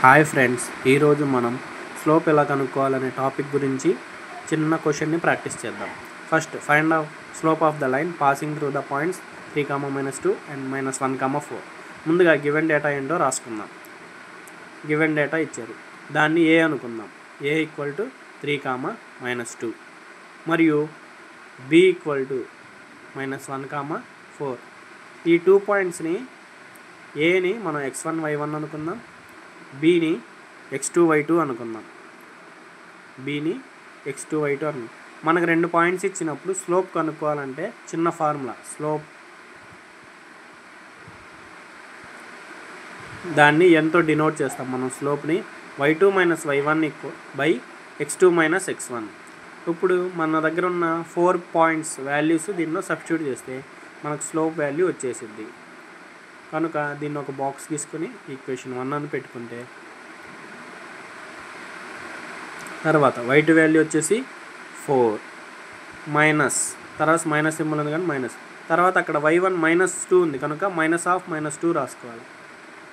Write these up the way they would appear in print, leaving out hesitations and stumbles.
Hi friends, ఈరోజు మనం slope ఎలా కనుక్కోవాలనే టాపిక్ గురించి చిన్న క్వశ్చన్ని ప్రాక్టీస్ చేద్దాం. First find out slope of the line passing through the points 3, -2 and -1, 4. ముందుగా గివెన్ డేటా ఏంటో రాసుకుందాం. గివెన్ డేటా ఇచ్చారు, దాన్ని ఏ అనుకుందాం. ఏ ఈక్వల్ టు 3, -2 మరియు బి ఈక్వల్ టు -1, 4. ఈ 2 పాయింట్స్ని ఏని మనం x1, y1 అనుకుందాం, బీని x2, y2 అనుకుందాం. మనకు 2 పాయింట్స్ ఇచ్చినప్పుడు స్లోప్ కనుక్కోవాలంటే చిన్న ఫార్ములా స్లోప్, దాన్ని ఎంతో డినోట్ చేస్తాం మనం స్లోప్ని y2 - y1 by x2 - x1. ఇప్పుడు మన దగ్గర ఉన్న 4 పాయింట్స్ వాల్యూస్ దీనిలో సబ్స్టిట్యూట్ చేస్తే మనకు స్లోప్ వాల్యూ వచ్చేసిద్ది. కనుక దీన్ని ఒక బాక్స్ తీసుకుని ఈక్వేషన్ 1 అని పెట్టుకుంటే, తర్వాత y2 వాల్యూ వచ్చేసి 4 మైనస్, తర్వాత మైనస్ సింబల్ ఉంది కానీ మైనస్, తర్వాత అక్కడ y1 -2 ఉంది కనుక -2 రాసుకోవాలి.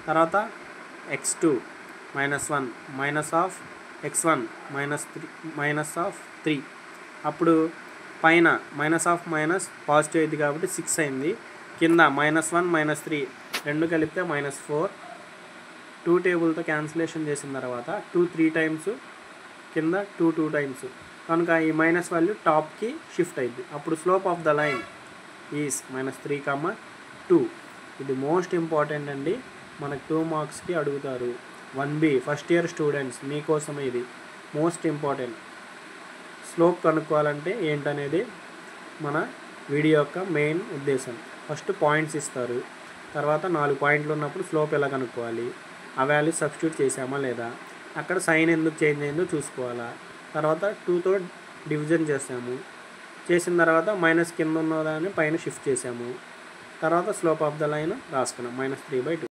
తర్వాత x2 -1 -x1 -3. అప్పుడు పైన మైనస్ పాజిటివ్ అయింది కాబట్టి 6 అయింది. కింద -1 -3 రెండు కలిపితే -4. 2 టేబుల్తో క్యాన్సిలేషన్ చేసిన తర్వాత 2 3 టైమ్స్, కింద 2 2 టైమ్స్, కనుక ఈ మైనస్ వాల్యూ టాప్కి షిఫ్ట్ అయింది. అప్పుడు slope of the line is -3, 2. ఇది మోస్ట్ ఇంపార్టెంట్ అండి, మనకు 2 మార్క్స్కి అడుగుతారు. 1B ఫస్ట్ ఇయర్ స్టూడెంట్స్ మీకోసమే ఇది మోస్ట్ ఇంపార్టెంట్. స్లోప్ కనుక్కోవాలంటే ఏంటనేది మన వీడియో యొక్క మెయిన్ ఉద్దేశం. ఫస్ట్ పాయింట్స్ ఇస్తారు, తర్వాత 4 పాయింట్లు ఉన్నప్పుడు స్లోప్ ఎలా కనుక్కోవాలి, ఆ వాల్యూ సబ్స్టిట్యూట్ చేసామా లేదా, అక్కడ సైన్ ఎందుకు చేంజ్ అయిందో చూసుకోవాలా, తర్వాత 2తో డివిజన్ చేసిన తర్వాత మైనస్ కింద ఉన్నదాన్ని పైన షిఫ్ట్ చేసాము, తర్వాత స్లోప్ ఆఫ్ ద లైన్ రాసుకున్నాం -3/2.